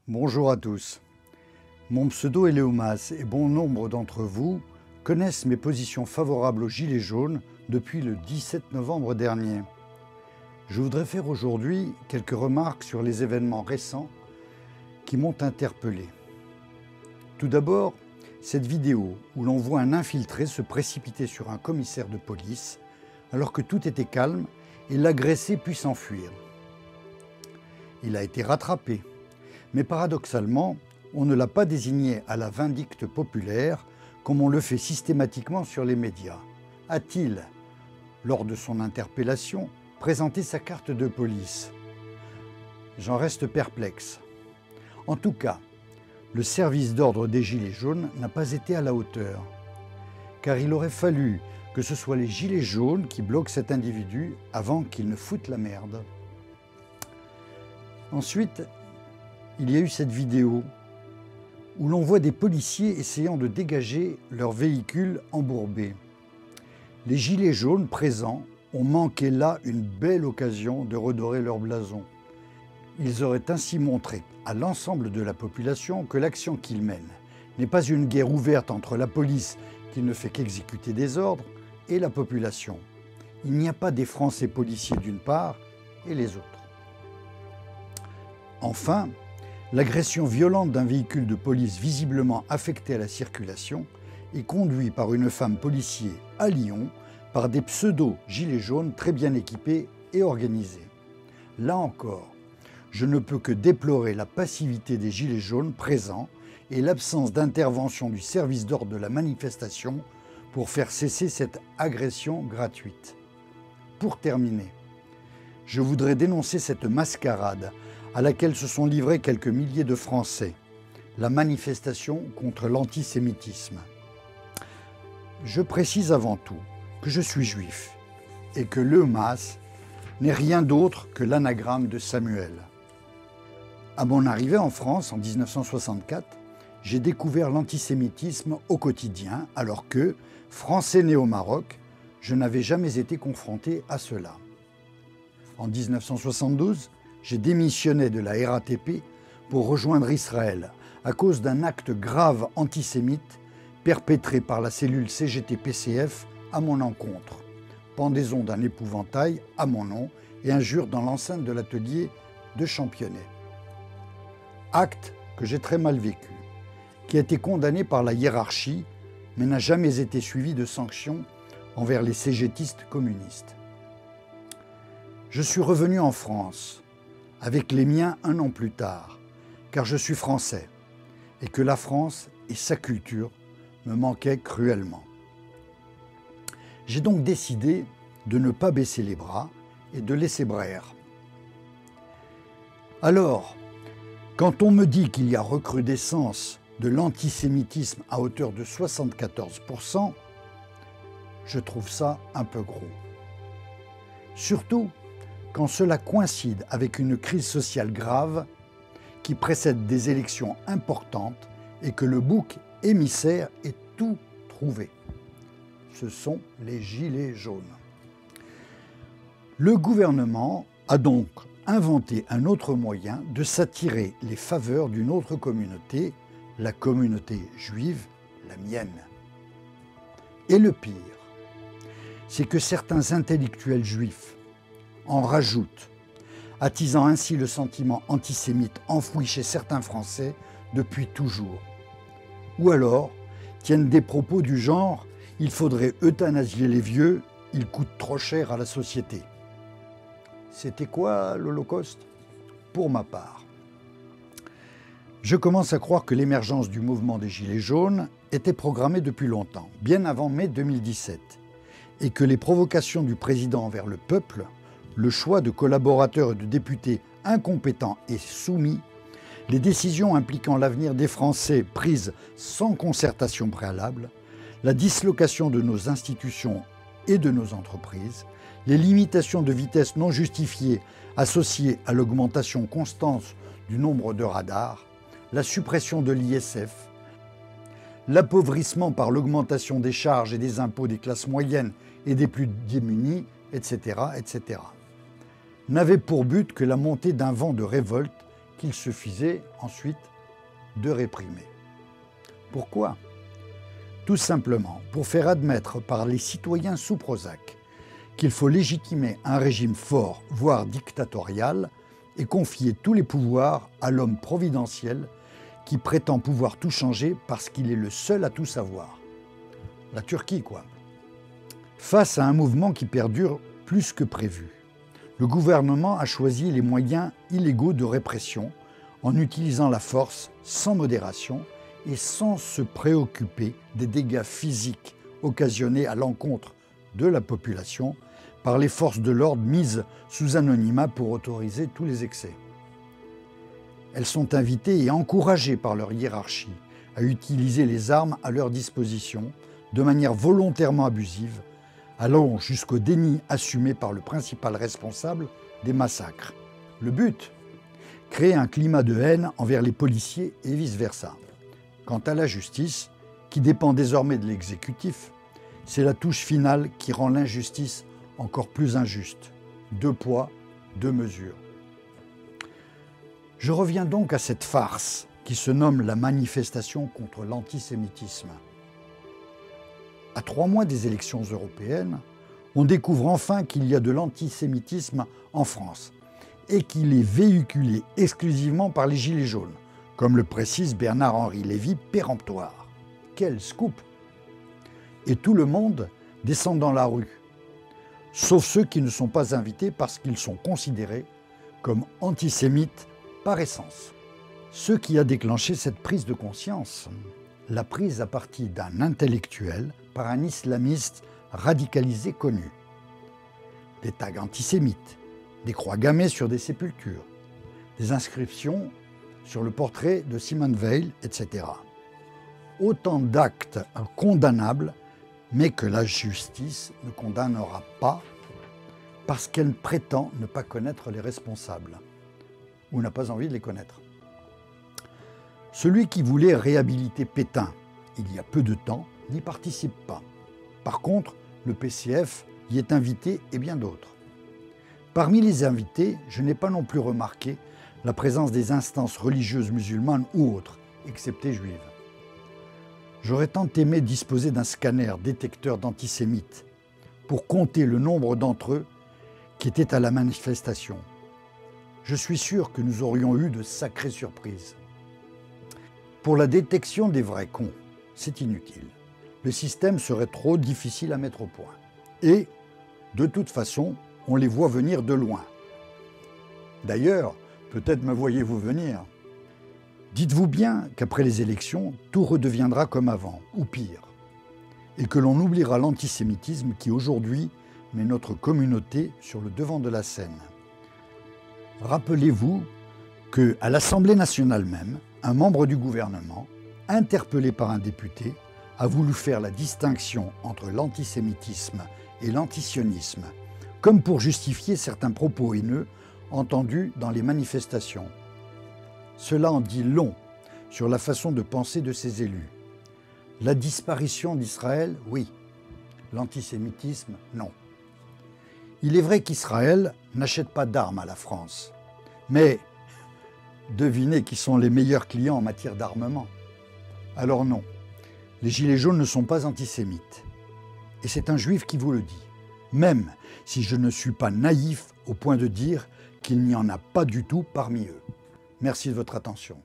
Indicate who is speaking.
Speaker 1: Bonjour à tous. Mon pseudo est Léomas et bon nombre d'entre vous connaissent mes positions favorables aux Gilets jaunes depuis le 17 novembre dernier. Je voudrais faire aujourd'hui quelques remarques sur les événements récents qui m'ont interpellé. Tout d'abord, cette vidéo où l'on voit un infiltré se précipiter sur un commissaire de police alors que tout était calme et l'agressé puis s'enfuir. Il a été rattrapé. Mais paradoxalement, on ne l'a pas désigné à la vindicte populaire comme on le fait systématiquement sur les médias. A-t-il, lors de son interpellation, présenté sa carte de police? J'en reste perplexe. En tout cas, le service d'ordre des Gilets jaunes n'a pas été à la hauteur, car il aurait fallu que ce soit les Gilets jaunes qui bloquent cet individu avant qu'il ne foute la merde. Ensuite, il y a eu cette vidéo où l'on voit des policiers essayant de dégager leur véhicule embourbé. Les Gilets jaunes présents ont manqué là une belle occasion de redorer leur blason. Ils auraient ainsi montré à l'ensemble de la population que l'action qu'ils mènent n'est pas une guerre ouverte entre la police qui ne fait qu'exécuter des ordres et la population. Il n'y a pas des Français policiers d'une part et les autres. Enfin, l'agression violente d'un véhicule de police visiblement affecté à la circulation est conduit par une femme policier à Lyon par des pseudo-gilets jaunes très bien équipés et organisés. Là encore, je ne peux que déplorer la passivité des gilets jaunes présents et l'absence d'intervention du service d'ordre de la manifestation pour faire cesser cette agression gratuite. Pour terminer, je voudrais dénoncer cette mascarade à laquelle se sont livrés quelques milliers de Français, la manifestation contre l'antisémitisme. Je précise avant tout que je suis juif et que Léomas n'est rien d'autre que l'anagramme de Samuel. À mon arrivée en France en 1964, j'ai découvert l'antisémitisme au quotidien alors que, Français né au Maroc, je n'avais jamais été confronté à cela. En 1972, j'ai démissionné de la RATP pour rejoindre Israël à cause d'un acte grave antisémite perpétré par la cellule CGT-PCF à mon encontre. Pendaison d'un épouvantail à mon nom et injures dans l'enceinte de l'atelier de Championnet. Acte que j'ai très mal vécu, qui a été condamné par la hiérarchie mais n'a jamais été suivi de sanctions envers les CGTistes communistes. Je suis revenu en France avec les miens un an plus tard, car je suis français et que la France et sa culture me manquaient cruellement. J'ai donc décidé de ne pas baisser les bras et de laisser braire. Alors, quand on me dit qu'il y a recrudescence de l'antisémitisme à hauteur de 74%, je trouve ça un peu gros. Surtout quand cela coïncide avec une crise sociale grave qui précède des élections importantes et que le bouc émissaire est tout trouvé. Ce sont les Gilets jaunes. Le gouvernement a donc inventé un autre moyen de s'attirer les faveurs d'une autre communauté, la communauté juive, la mienne. Et le pire, c'est que certains intellectuels juifs en rajoutent, attisant ainsi le sentiment antisémite enfoui chez certains Français depuis toujours. Ou alors tiennent des propos du genre « il faudrait euthanasier les vieux, ils coûtent trop cher à la société ». C'était quoi l'Holocauste? Pour ma part, je commence à croire que l'émergence du mouvement des Gilets jaunes était programmée depuis longtemps, bien avant mai 2017, et que les provocations du président envers le peuple, le choix de collaborateurs et de députés incompétents et soumis, les décisions impliquant l'avenir des Français prises sans concertation préalable, la dislocation de nos institutions et de nos entreprises, les limitations de vitesse non justifiées associées à l'augmentation constante du nombre de radars, la suppression de l'ISF, l'appauvrissement par l'augmentation des charges et des impôts des classes moyennes et des plus démunis, etc., n'avait pour but que la montée d'un vent de révolte qu'il suffisait ensuite de réprimer. Pourquoi? Tout simplement pour faire admettre par les citoyens sous Prozac qu'il faut légitimer un régime fort, voire dictatorial, et confier tous les pouvoirs à l'homme providentiel qui prétend pouvoir tout changer parce qu'il est le seul à tout savoir. La Turquie, quoi. Face à un mouvement qui perdure plus que prévu, le gouvernement a choisi les moyens illégaux de répression en utilisant la force sans modération et sans se préoccuper des dégâts physiques occasionnés à l'encontre de la population par les forces de l'ordre mises sous anonymat pour autoriser tous les excès. Elles sont invitées et encouragées par leur hiérarchie à utiliser les armes à leur disposition de manière volontairement abusive, allant jusqu'au déni assumé par le principal responsable des massacres. Le but? Créer un climat de haine envers les policiers et vice-versa. Quant à la justice, qui dépend désormais de l'exécutif, c'est la touche finale qui rend l'injustice encore plus injuste. 2 poids, 2 mesures. Je reviens donc à cette farce qui se nomme la manifestation contre l'antisémitisme. À 3 mois des élections européennes, on découvre enfin qu'il y a de l'antisémitisme en France et qu'il est véhiculé exclusivement par les Gilets jaunes, comme le précise Bernard-Henri Lévy, péremptoire. Quel scoop! Et tout le monde descend dans la rue, sauf ceux qui ne sont pas invités parce qu'ils sont considérés comme antisémites par essence. Ce qui a déclenché cette prise de conscience, la prise à partie d'un intellectuel par un islamiste radicalisé connu. Des tags antisémites, des croix gammées sur des sépultures, des inscriptions sur le portrait de Simone Veil, etc. Autant d'actes condamnables, mais que la justice ne condamnera pas parce qu'elle prétend ne pas connaître les responsables, ou n'a pas envie de les connaître. Celui qui voulait réhabiliter Pétain, il y a peu de temps, n'y participe pas. Par contre, le PCF y est invité et bien d'autres. Parmi les invités, je n'ai pas non plus remarqué la présence des instances religieuses musulmanes ou autres, excepté juives. J'aurais tant aimé disposer d'un scanner détecteur d'antisémites pour compter le nombre d'entre eux qui étaient à la manifestation. Je suis sûr que nous aurions eu de sacrées surprises. Pour la détection des vrais cons, c'est inutile. Le système serait trop difficile à mettre au point. Et, de toute façon, on les voit venir de loin. D'ailleurs, peut-être me voyez-vous venir. Dites-vous bien qu'après les élections, tout redeviendra comme avant, ou pire, et que l'on oubliera l'antisémitisme qui aujourd'hui met notre communauté sur le devant de la scène. Rappelez-vous qu'à l'Assemblée nationale même, un membre du gouvernement, interpellé par un député, a voulu faire la distinction entre l'antisémitisme et l'antisionisme, comme pour justifier certains propos haineux entendus dans les manifestations. Cela en dit long sur la façon de penser de ces élus. La disparition d'Israël, oui. L'antisémitisme, non. Il est vrai qu'Israël n'achète pas d'armes à la France, mais devinez qui sont les meilleurs clients en matière d'armement. Alors non, les Gilets jaunes ne sont pas antisémites. Et c'est un juif qui vous le dit, même si je ne suis pas naïf au point de dire qu'il n'y en a pas du tout parmi eux. Merci de votre attention.